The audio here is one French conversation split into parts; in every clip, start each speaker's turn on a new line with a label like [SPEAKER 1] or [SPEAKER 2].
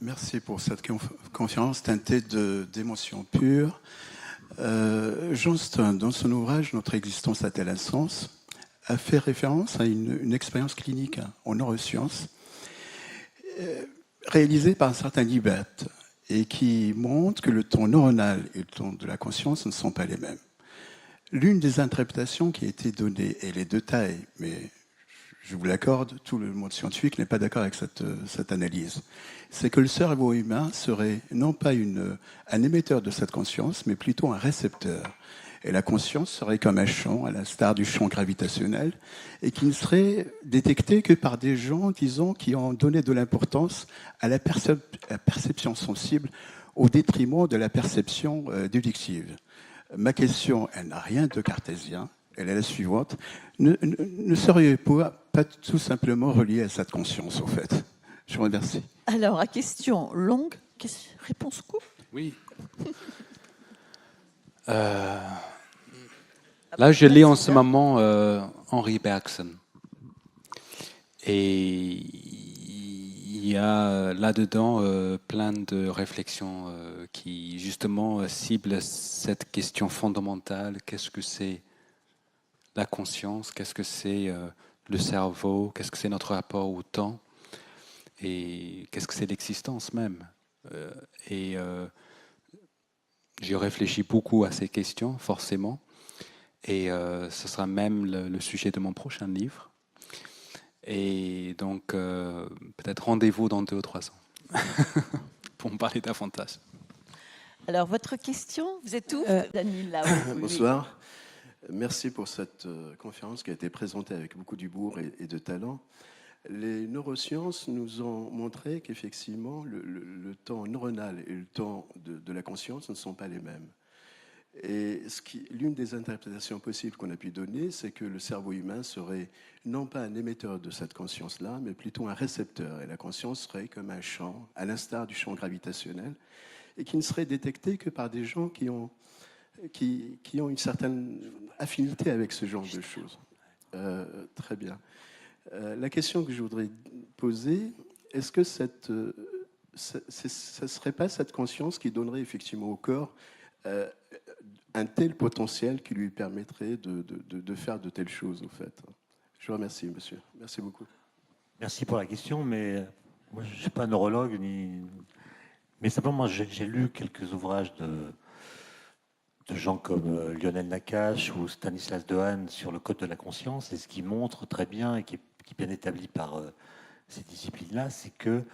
[SPEAKER 1] Merci pour cette conférence teintée d'émotions pures. Johnston, dans son ouvrage « Notre existence a-t-elle un sens ?», a fait référence à une expérience clinique en neurosciences réalisée par un certain Libet et qui montre que le temps neuronal et le temps de la conscience ne sont pas les mêmes. L'une des interprétations qui a été donnée, et les détails, mais je vous l'accorde, tout le monde scientifique n'est pas d'accord avec cette analyse, c'est que le cerveau humain serait non pas un émetteur de cette conscience, mais plutôt un récepteur. Et la conscience serait comme un champ, à l'instar du champ gravitationnel, et qui ne serait détecté que par des gens, disons, qui ont donné de l'importance à la perception sensible au détriment de la perception déductive. Ma question, elle n'a rien de cartésien, elle est la suivante. Ne seriez-vous pas tout simplement relié à cette conscience, au fait? Je vous remercie.
[SPEAKER 2] Alors, à question longue, réponse courte?
[SPEAKER 3] Oui. Là, je lis en ce moment Henri Bergson. Et il y a là-dedans plein de réflexions qui, justement, ciblent cette question fondamentale. Qu'est-ce que c'est la conscience? Qu'est-ce que c'est le cerveau? Qu'est-ce que c'est notre rapport au temps? Et qu'est-ce que c'est l'existence même? J'ai réfléchi beaucoup à ces questions, forcément. Et ce sera même le sujet de mon prochain livre. Et donc, peut-être rendez-vous dans 2 ou 3 ans pour me parler davantage.
[SPEAKER 2] Alors, votre question, vous êtes où, Daniel là
[SPEAKER 4] Bonsoir. Merci pour cette conférence qui a été présentée avec beaucoup d'humour et de talent. Les neurosciences nous ont montré qu'effectivement, le temps neuronal et le temps de la conscience ne sont pas les mêmes. Et l'une des interprétations possibles qu'on a pu donner, c'est que le cerveau humain serait non pas un émetteur de cette conscience-là, mais plutôt un récepteur. Et la conscience serait comme un champ, à l'instar du champ gravitationnel, et qui ne serait détecté que par des gens qui ont une certaine affinité avec ce genre de choses. Très bien. La question que je voudrais poser, est-ce que ce ne serait pas cette conscience qui donnerait effectivement au corps un tel potentiel qui lui permettrait de faire de telles choses, au fait? Je vous remercie, monsieur. Merci beaucoup.
[SPEAKER 5] Merci pour la question, mais moi, je ne suis pas neurologue, mais simplement, j'ai lu quelques ouvrages de gens comme Lionel Nakache ou Stanislas Dehaene sur le code de la conscience, et ce qui montre très bien et qui est bien établi par ces disciplines-là, c'est que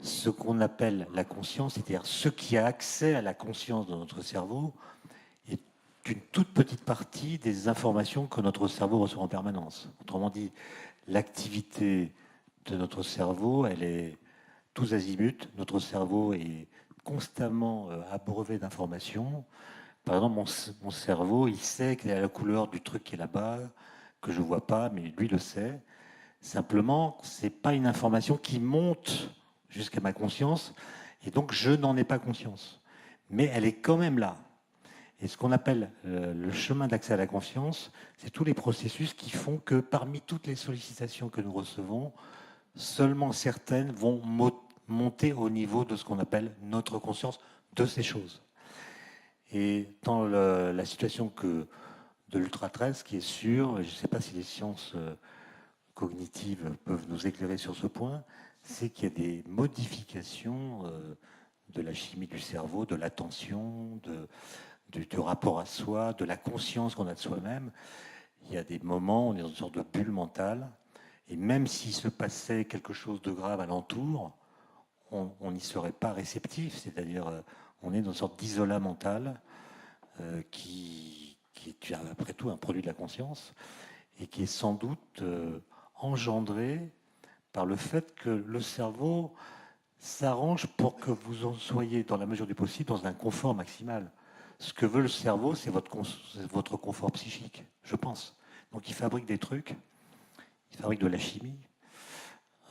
[SPEAKER 5] ce qu'on appelle la conscience, c'est-à-dire ce qui a accès à la conscience dans notre cerveau, est une toute petite partie des informations que notre cerveau reçoit en permanence. Autrement dit, l'activité de notre cerveau, elle est tous azimuts. Notre cerveau est constamment abreuvé d'informations. Par exemple, mon cerveau, il sait quelle est la couleur du truc qui est là-bas, que je ne vois pas, mais lui le sait. Simplement, ce n'est pas une information qui monte jusqu'à ma conscience, et donc je n'en ai pas conscience. Mais elle est quand même là. Et ce qu'on appelle le chemin d'accès à la conscience, c'est tous les processus qui font que parmi toutes les sollicitations que nous recevons, seulement certaines vont monter au niveau de ce qu'on appelle notre conscience de ces choses. Et dans la situation de l'ultra-13, ce qui est sûr, je ne sais pas si les sciences cognitives peuvent nous éclairer sur ce point, c'est qu'il y a des modifications de la chimie du cerveau, de l'attention, du rapport à soi, de la conscience qu'on a de soi-même. Il y a des moments où on est dans une sorte de bulle mentale, et même s'il se passait quelque chose de grave alentour, on n'y serait pas réceptif, c'est-à-dire on est dans une sorte d'isolat mental qui est après tout un produit de la conscience, et qui est sans doute engendré par le fait que le cerveau s'arrange pour que vous en soyez, dans la mesure du possible, dans un confort maximal. Ce que veut le cerveau, c'est votre confort psychique, je pense. Donc il fabrique des trucs, il fabrique de la chimie,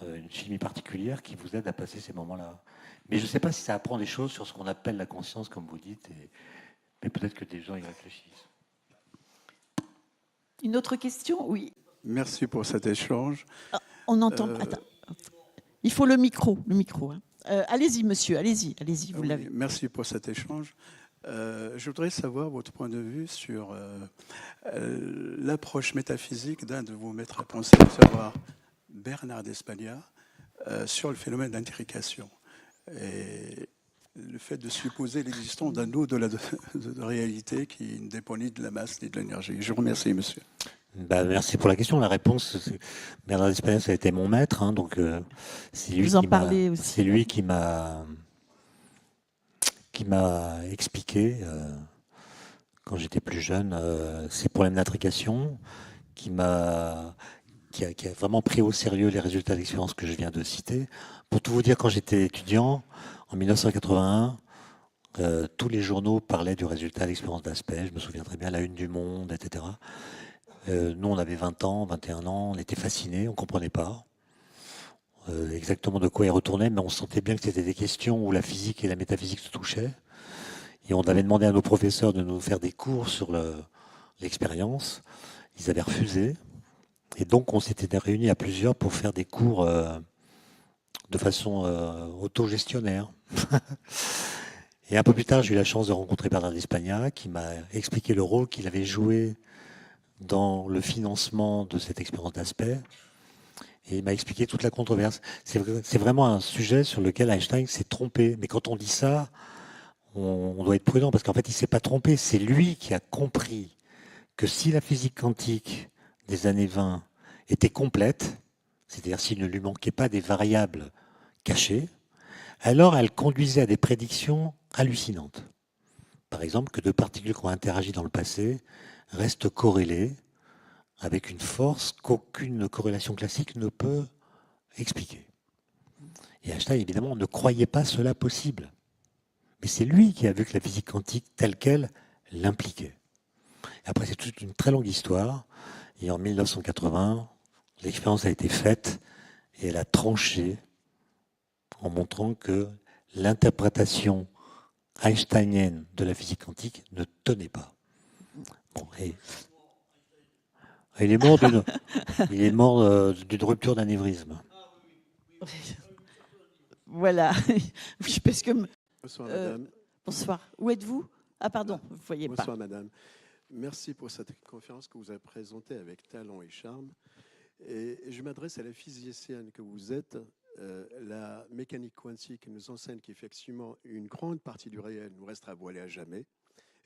[SPEAKER 5] une chimie particulière qui vous aide à passer ces moments-là. Mais je ne sais pas si ça apprend des choses sur ce qu'on appelle la conscience, comme vous dites, mais peut-être que des gens y réfléchissent.
[SPEAKER 2] Une autre question? Oui.
[SPEAKER 1] Merci pour cet échange.
[SPEAKER 2] On entend. Attends. Il faut le micro. Allez-y, monsieur, allez-y, vous
[SPEAKER 1] Oui,
[SPEAKER 2] l'avez.
[SPEAKER 1] merci pour cet échange. Je voudrais savoir votre point de vue sur l'approche métaphysique d'un de vos maîtres à penser, à savoir Bernard d'Espagna, sur le phénomène d'intrication. Et le fait de supposer l'existence d'un au-delà de réalité qui ne dépend ni de la masse ni de l'énergie. Je vous remercie, monsieur.
[SPEAKER 5] Merci pour la question. La réponse, Bernard d'Espagna, ça a été mon maître, hein, donc c'est lui
[SPEAKER 2] Vous en
[SPEAKER 5] qui m'a,
[SPEAKER 2] parlez aussi.
[SPEAKER 5] c'est lui qui m'a expliqué quand j'étais plus jeune ces problèmes d'intrication, qui a vraiment pris au sérieux les résultats d'expérience que je viens de citer. Pour tout vous dire, quand j'étais étudiant en 1981, tous les journaux parlaient du résultat d'expérience d'Aspect. Je me souviens très bien, la une du Monde, etc. Nous, on avait 20 ans, 21 ans, on était fascinés, on ne comprenait pas exactement de quoi il retournait, mais on sentait bien que c'était des questions où la physique et la métaphysique se touchaient. Et on avait demandé à nos professeurs de nous faire des cours sur l'expérience. Ils avaient refusé. Et donc, on s'était réunis à plusieurs pour faire des cours de façon autogestionnaire. Et un peu plus tard, j'ai eu la chance de rencontrer Bernard d'Espagna, qui m'a expliqué le rôle qu'il avait joué dans le financement de cette expérience d'Aspect. Et il m'a expliqué toute la controverse. C'est vraiment un sujet sur lequel Einstein s'est trompé. Mais quand on dit ça, on doit être prudent, parce qu'en fait, il ne s'est pas trompé. C'est lui qui a compris que si la physique quantique des années 20 était complète, c'est-à-dire s'il ne lui manquait pas des variables cachées, alors elle conduisait à des prédictions hallucinantes. Par exemple, que deux particules qui ont interagi dans le passé restent corrélées avec une force qu'aucune corrélation classique ne peut expliquer. Et Einstein, évidemment, ne croyait pas cela possible. Mais c'est lui qui a vu que la physique quantique, telle qu'elle, l'impliquait. Après, c'est toute une très longue histoire. Et en 1980, l'expérience a été faite et elle a tranché en montrant que l'interprétation einsteinienne de la physique quantique ne tenait pas. Bon, et il est mort d'une rupture d'anévrisme.
[SPEAKER 2] Voilà. Oui, parce que...
[SPEAKER 4] Bonsoir, madame.
[SPEAKER 2] Bonsoir. Où êtes-vous? Ah, pardon, vous ne voyez pas.
[SPEAKER 4] Bonsoir, madame. Merci pour cette conférence que vous avez présentée avec talent et charme. Et je m'adresse à la physicienne que vous êtes. La mécanique quantique nous enseigne qu'effectivement, une grande partie du réel nous restera voilée à jamais.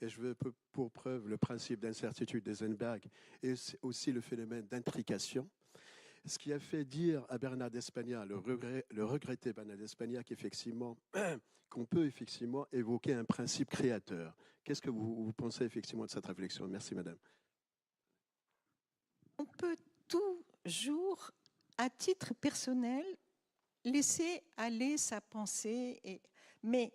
[SPEAKER 4] Et je veux pour preuve le principe d'incertitude d'Eisenberg et aussi le phénomène d'intrication. Ce qui a fait dire à Bernard d'Espagna, le regretté Bernard d'Espagna, qu'on peut effectivement évoquer un principe créateur. Qu'est-ce que vous pensez effectivement de cette réflexion? Merci, madame.
[SPEAKER 6] On peut toujours, à titre personnel, laisser aller sa pensée. Mais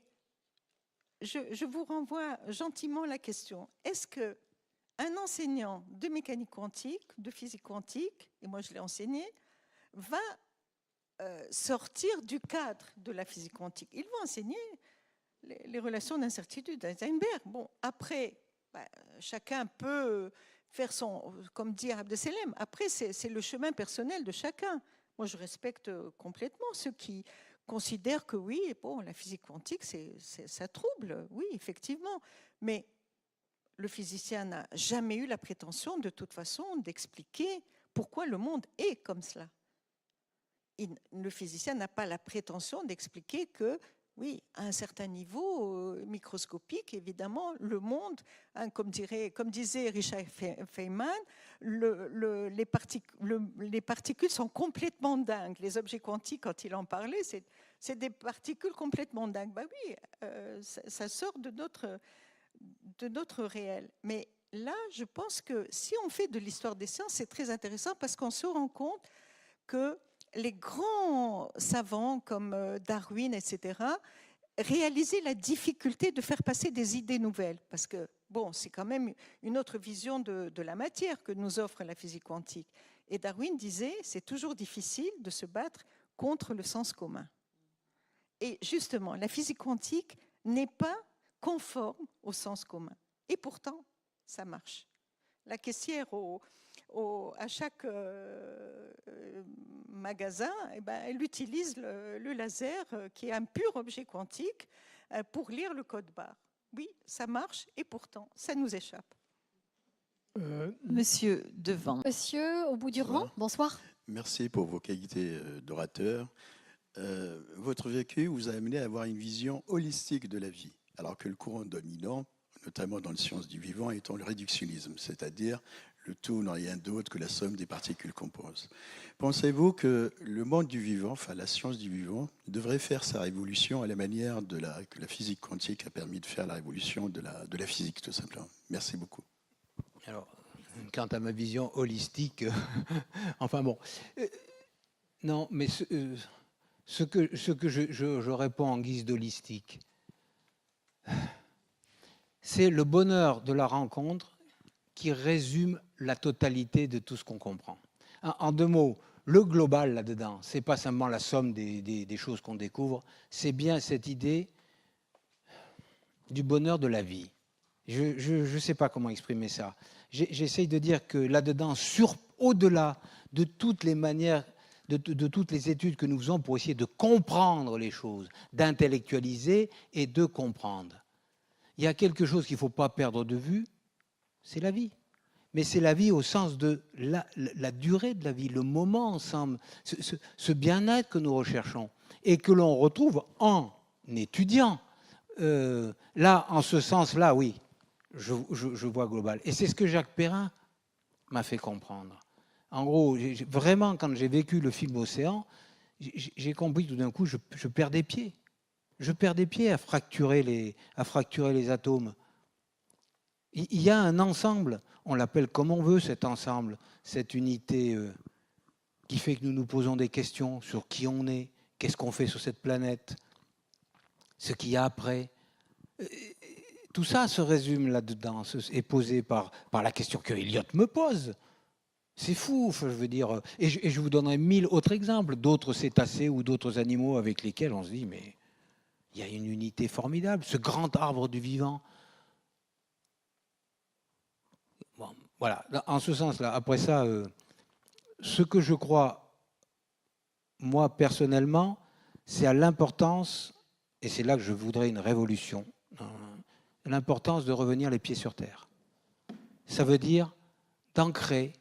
[SPEAKER 6] je vous renvoie gentiment la question. Est-ce qu'un enseignant de mécanique quantique, de physique quantique, et moi je l'ai enseigné, va sortir du cadre de la physique quantique? Il va enseigner les relations d'incertitude d'Eisenberg. Bon, après, chacun peut faire comme dit Abdeselem, après c'est le chemin personnel de chacun. Moi je respecte complètement ceux qui considèrent que oui, bon, la physique quantique, ça trouble, oui, effectivement. Mais le physicien n'a jamais eu la prétention, de toute façon, d'expliquer pourquoi le monde est comme cela. Le physicien n'a pas la prétention d'expliquer que, oui, à un certain niveau microscopique, évidemment, le monde, hein, comme disait Richard Feynman, les particules sont complètement dingues. Les objets quantiques, quand il en parlait, c'est des particules complètement dingues. Ben oui, ça sort de notre réel. Mais là, je pense que si on fait de l'histoire des sciences, c'est très intéressant parce qu'on se rend compte que les grands savants comme Darwin, etc., réalisaient la difficulté de faire passer des idées nouvelles. Parce que, bon, c'est quand même une autre vision de la matière que nous offre la physique quantique. Et Darwin disait, c'est toujours difficile de se battre contre le sens commun. Et justement, la physique quantique n'est pas conforme au sens commun. Et pourtant, ça marche. La caissière à chaque magasin, eh ben, elle utilise le laser, qui est un pur objet quantique, pour lire le code barre. Oui, ça marche, et pourtant, ça nous échappe.
[SPEAKER 2] Monsieur devant.
[SPEAKER 7] Monsieur, au bout du rang, bonsoir.
[SPEAKER 1] Merci pour vos qualités d'orateur. Votre vécu vous a amené à avoir une vision holistique de la vie, alors que le courant dominant, notamment dans les sciences du vivant, étant le réductionnisme, c'est-à-dire le tout n'a rien d'autre que la somme des particules composées. Pensez-vous que le monde du vivant, enfin la science du vivant, devrait faire sa révolution à la manière que la physique quantique a permis de faire la révolution de la physique, tout simplement? Merci beaucoup.
[SPEAKER 8] Alors, quant à ma vision holistique, enfin bon, non, mais ce que je réponds en guise d'holistique, c'est le bonheur de la rencontre qui résume la totalité de tout ce qu'on comprend. En deux mots, le global là-dedans, c'est pas seulement la somme des choses qu'on découvre, c'est bien cette idée du bonheur de la vie. Je ne sais pas comment exprimer ça. J'essaye de dire que là-dedans, au-delà de toutes les manières, de toutes les études que nous faisons pour essayer de comprendre les choses, d'intellectualiser et de comprendre, il y a quelque chose qu'il ne faut pas perdre de vue, c'est la vie. Mais c'est la vie au sens de la durée de la vie, le moment ensemble, ce bien-être que nous recherchons et que l'on retrouve en étudiant. Là, en ce sens-là, oui, je vois global. Et c'est ce que Jacques Perrin m'a fait comprendre. En gros, vraiment, quand j'ai vécu le film Océan, j'ai compris tout d'un coup, je perds des pieds. Je perds des pieds à fracturer les atomes. Il y a un ensemble, on l'appelle comme on veut cet ensemble, cette unité qui fait que nous nous posons des questions sur qui on est, qu'est-ce qu'on fait sur cette planète, ce qu'il y a après. Tout ça se résume là-dedans, est posé par la question que Eliot me pose. C'est fou, je veux dire. Et je vous donnerai 1000 autres exemples, d'autres cétacés ou d'autres animaux avec lesquels on se dit, mais il y a une unité formidable, ce grand arbre du vivant. Bon, voilà, en ce sens-là. Après ça, ce que je crois, moi, personnellement, c'est à l'importance, et c'est là que je voudrais une révolution, l'importance de revenir les pieds sur terre. Ça veut dire d'ancrer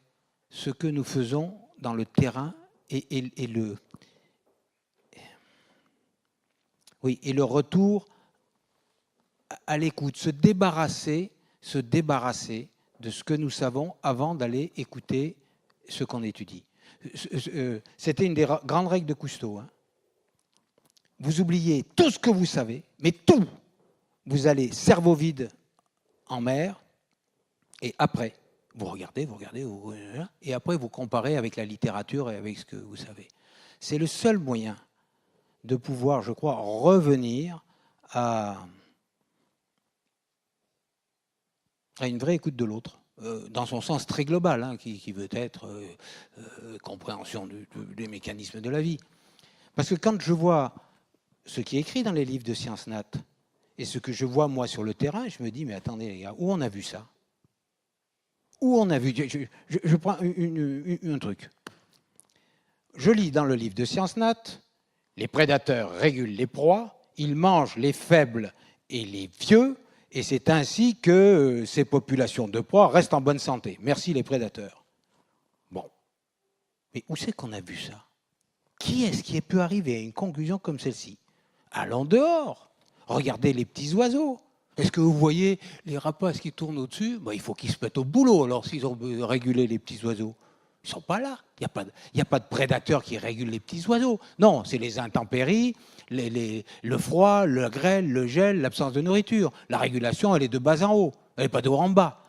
[SPEAKER 8] ce que nous faisons dans le terrain et le retour à l'écoute, se débarrasser de ce que nous savons avant d'aller écouter ce qu'on étudie. C'était une des grandes règles de Cousteau. Hein. Vous oubliez tout ce que vous savez, mais tout. Vous allez cerveau vide en mer, et après, vous regardez, et après vous comparez avec la littérature et avec ce que vous savez. C'est le seul moyen de pouvoir, je crois, revenir à une vraie écoute de l'autre, dans son sens très global, hein, qui veut être compréhension des mécanismes de la vie. Parce que quand je vois ce qui est écrit dans les livres de Sciences Nat et ce que je vois moi sur le terrain, je me dis, mais attendez les gars, où on a vu ça? Où on a vu... Je prends un truc. Je lis dans le livre de Sciences Nat, les prédateurs régulent les proies, ils mangent les faibles et les vieux, et c'est ainsi que ces populations de proies restent en bonne santé. Merci les prédateurs. Bon. Mais où c'est qu'on a vu ça? Qui est-ce qui peut arriver à une conclusion comme celle-ci? Allons dehors. Regardez les petits oiseaux. Est-ce que vous voyez les rapaces qui tournent au-dessus? Il faut qu'ils se mettent au boulot alors s'ils ont régulé les petits oiseaux. Ils ne sont pas là. Il n'y a pas de prédateurs qui régulent les petits oiseaux. Non, c'est les intempéries, le froid, la grêle, le gel, l'absence de nourriture. La régulation, elle est de bas en haut. Elle n'est pas de haut en bas.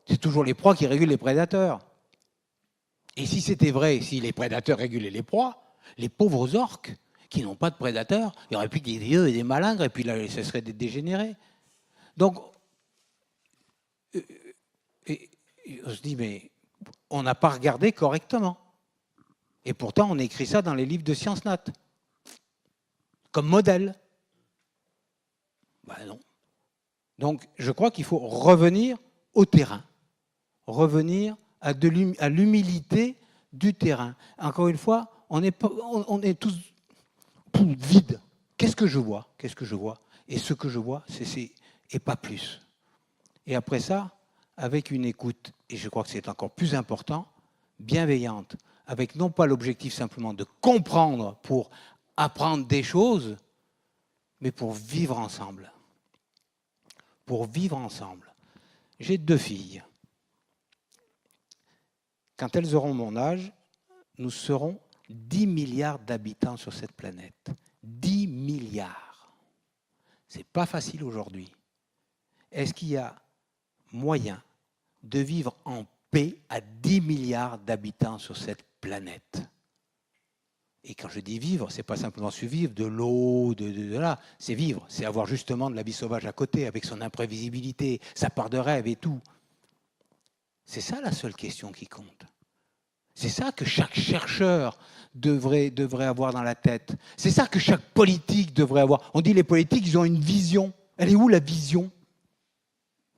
[SPEAKER 8] C'est toujours les proies qui régulent les prédateurs. Et si c'était vrai, si les prédateurs régulaient les proies, les pauvres orques qui n'ont pas de prédateurs, il n'y aurait plus que des vieux et des malingres, et puis là, ce serait des dégénérés. Donc, on se dit, mais on n'a pas regardé correctement. Et pourtant, on écrit ça dans les livres de Sciences Nat, comme modèle. Ben non. Donc, je crois qu'il faut revenir au terrain, revenir à l'humilité du terrain. Encore une fois, on est tous vides. Qu'est-ce que je vois? Qu'est-ce que je vois? Et ce que je vois, c'est et pas plus. Et après ça, avec une écoute, et je crois que c'est encore plus important, bienveillante, avec non pas l'objectif simplement de comprendre pour apprendre des choses, mais pour vivre ensemble. Pour vivre ensemble. J'ai 2 filles. Quand elles auront mon âge, nous serons 10 milliards d'habitants sur cette planète. 10 milliards. C'est pas facile aujourd'hui. Est-ce qu'il y a moyen de vivre en paix à 10 milliards d'habitants sur cette planète? Et quand je dis vivre, c'est pas simplement survivre de l'eau, de là. C'est vivre, c'est avoir justement de la vie sauvage à côté, avec son imprévisibilité, sa part de rêve et tout. C'est ça la seule question qui compte. C'est ça que chaque chercheur devrait avoir dans la tête. C'est ça que chaque politique devrait avoir. On dit les politiques, ils ont une vision. Elle est où la vision?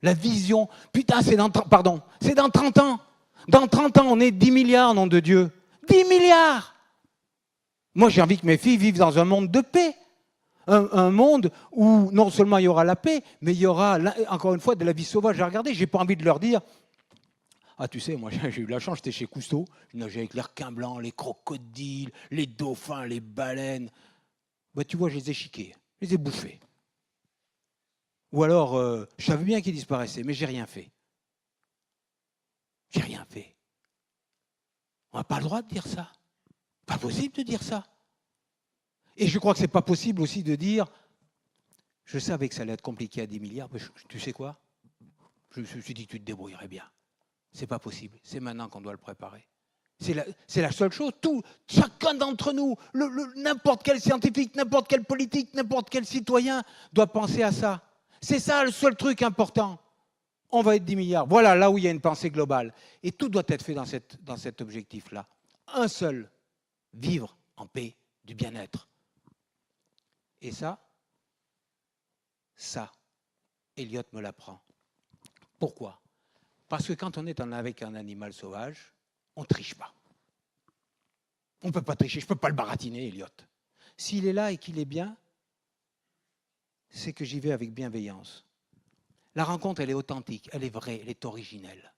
[SPEAKER 8] La vision, putain, c'est dans 30 ans. Dans 30 ans, on est 10 milliards, nom de Dieu. 10 milliards! Moi, j'ai envie que mes filles vivent dans un monde de paix. Un monde où non seulement il y aura la paix, mais il y aura, encore une fois, de la vie sauvage à regarder. J'ai pas envie de leur dire... Ah, tu sais, moi, j'ai eu la chance, j'étais chez Cousteau, je nageais avec les requins blancs, les crocodiles, les dauphins, les baleines. Bah, tu vois, je les ai chiqués, je les ai bouffés. Ou alors, je savais bien qu'ils disparaissaient, mais j'ai rien fait. J'ai rien fait. On n'a pas le droit de dire ça. Pas possible de dire ça. Et je crois que c'est pas possible aussi de dire, je savais que ça allait être compliqué à 10 milliards, mais tu sais quoi? Je me suis dit que tu te débrouillerais bien. C'est pas possible. C'est maintenant qu'on doit le préparer. C'est la seule chose. Chacun d'entre nous, n'importe quel scientifique, n'importe quel politique, n'importe quel citoyen doit penser à ça. C'est ça le seul truc important. On va être 10 milliards. Voilà, là où il y a une pensée globale. Et tout doit être fait dans cet objectif-là. Un seul. Vivre en paix, du bien-être. Et ça, Eliot me l'apprend. Pourquoi? Parce que quand on est avec un animal sauvage, on ne triche pas. On ne peut pas tricher, je ne peux pas le baratiner, Eliot. S'il est là et qu'il est bien, c'est que j'y vais avec bienveillance. La rencontre, elle est authentique, elle est vraie, elle est originelle.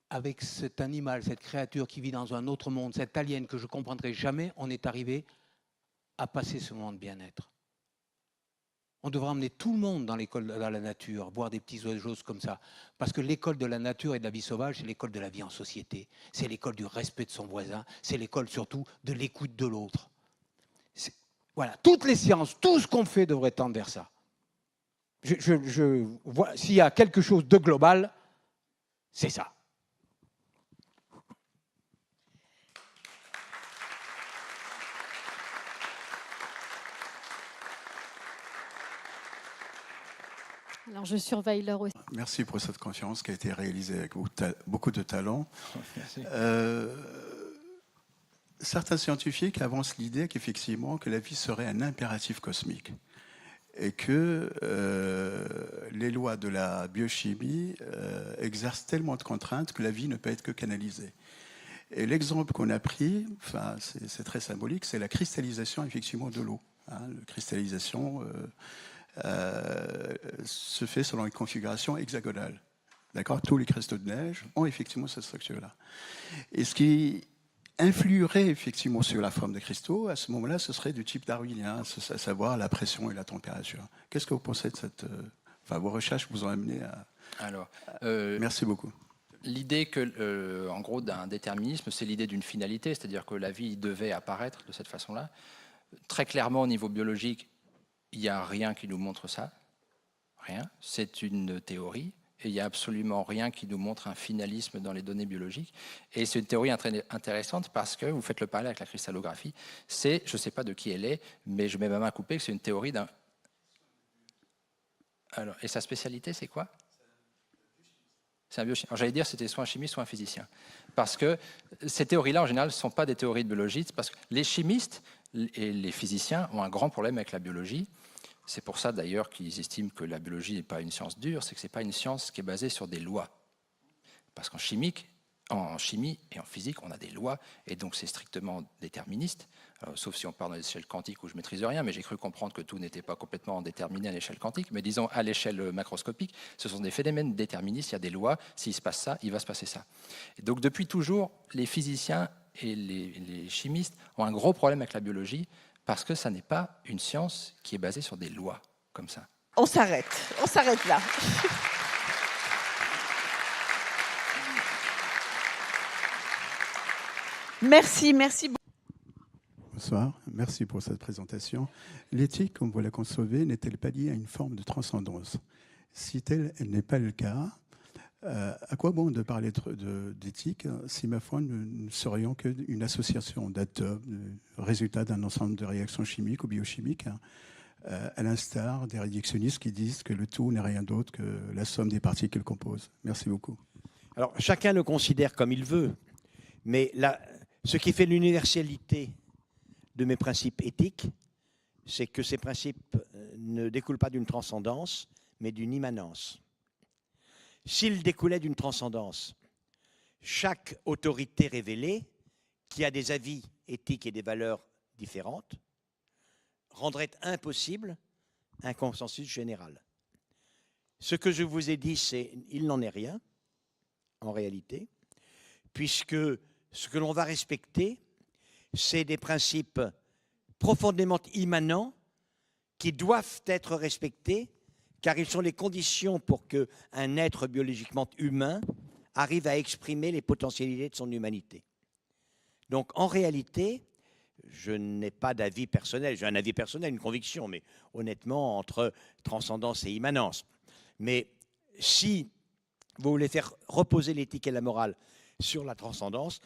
[SPEAKER 8] Avec cet animal, cette créature qui vit dans un autre monde, cette alien que je ne comprendrai jamais, on est arrivé à passer ce moment de bien-être. On devrait emmener tout le monde dans l'école de la nature, voir des petits oiseaux comme ça. Parce que l'école de la nature et de la vie sauvage, c'est l'école de la vie en société. C'est l'école du respect de son voisin. C'est l'école surtout de l'écoute de l'autre. Voilà, toutes les sciences, tout ce qu'on fait devrait tendre vers ça. Je vois, s'il y a quelque chose de global, c'est ça.
[SPEAKER 7] Alors, je surveille l'heure aussi.
[SPEAKER 1] Merci pour cette conférence qui a été réalisée avec beaucoup de talent. Certains scientifiques avancent l'idée qu'effectivement, que la vie serait un impératif cosmique et que les lois de la biochimie exercent tellement de contraintes que la vie ne peut être que canalisée. Et l'exemple qu'on a pris, enfin, c'est très symbolique, c'est la cristallisation effectivement de l'eau. La cristallisation se fait selon une configuration hexagonale. D'accord ? Tous les cristaux de neige ont effectivement cette structure-là. Et ce qui influerait effectivement sur la forme des cristaux, à ce moment-là, ce serait du type darwinien, à savoir la pression et la température. Qu'est-ce que vous pensez de cette... Enfin, vos recherches vous ont amené à...
[SPEAKER 9] Alors,
[SPEAKER 1] merci beaucoup.
[SPEAKER 9] L'idée que, en gros, d'un déterminisme, c'est l'idée d'une finalité, c'est-à-dire que la vie devait apparaître de cette façon-là. Très clairement, au niveau biologique, il n'y a rien qui nous montre ça. Rien. C'est une théorie. Et il n'y a absolument rien qui nous montre un finalisme dans les données biologiques. Et c'est une théorie intéressante parce que, vous faites le parallèle avec la cristallographie, je ne sais pas de qui elle est, mais je mets ma main à couper que c'est une théorie d'un... Alors, et sa spécialité, c'est quoi ? C'est un biochimiste. J'allais dire c'était soit un chimiste, soit un physicien. Parce que ces théories-là, en général, ne sont pas des théories de biologie, parce que les chimistes et les physiciens ont un grand problème avec la biologie. C'est pour ça, d'ailleurs, qu'ils estiment que la biologie n'est pas une science dure, c'est que ce n'est pas une science qui est basée sur des lois. Parce qu'en chimie, En chimie et en physique, on a des lois, et donc c'est strictement déterministe, sauf si on parle dans l'échelle quantique où je ne maîtrise rien, mais j'ai cru comprendre que tout n'était pas complètement déterminé à l'échelle quantique, mais disons à l'échelle macroscopique, ce sont des phénomènes déterministes, il y a des lois, s'il se passe ça, il va se passer ça. Et donc depuis toujours, les physiciens et les chimistes ont un gros problème avec la biologie, parce que ça n'est pas une science qui est basée sur des lois, comme ça.
[SPEAKER 2] On s'arrête là. Merci beaucoup.
[SPEAKER 1] Bonsoir, merci pour cette présentation. L'éthique, comme vous la concevez, n'est-elle pas liée à une forme de transcendance? Si tel n'est pas le cas, à quoi bon de parler d'éthique si, ma foi, nous ne serions qu'une association d'atomes, résultat d'un ensemble de réactions chimiques ou biochimiques, à l'instar des réductionnistes qui disent que le tout n'est rien d'autre que la somme des parties qu'il compose. Merci beaucoup.
[SPEAKER 10] Alors, chacun le considère comme il veut, mais ce qui fait l'universalité de mes principes éthiques, c'est que ces principes ne découlent pas d'une transcendance, mais d'une immanence. S'ils découlaient d'une transcendance, chaque autorité révélée, qui a des avis éthiques et des valeurs différentes, rendrait impossible un consensus général. Ce que je vous ai dit, c'est qu'il n'en est rien, en réalité, puisque ce que l'on va respecter, c'est des principes profondément immanents qui doivent être respectés, car ils sont les conditions pour qu'un être biologiquement humain arrive à exprimer les potentialités de son humanité. Donc, en réalité, je n'ai pas d'avis personnel. J'ai un avis personnel, une conviction, mais honnêtement, entre transcendance et immanence. Mais si vous voulez faire reposer l'éthique et la morale sur la transcendance,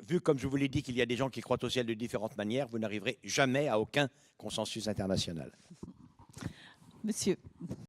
[SPEAKER 10] vu comme je vous l'ai dit qu'il y a des gens qui croient au ciel de différentes manières, vous n'arriverez jamais à aucun consensus international.
[SPEAKER 2] Monsieur.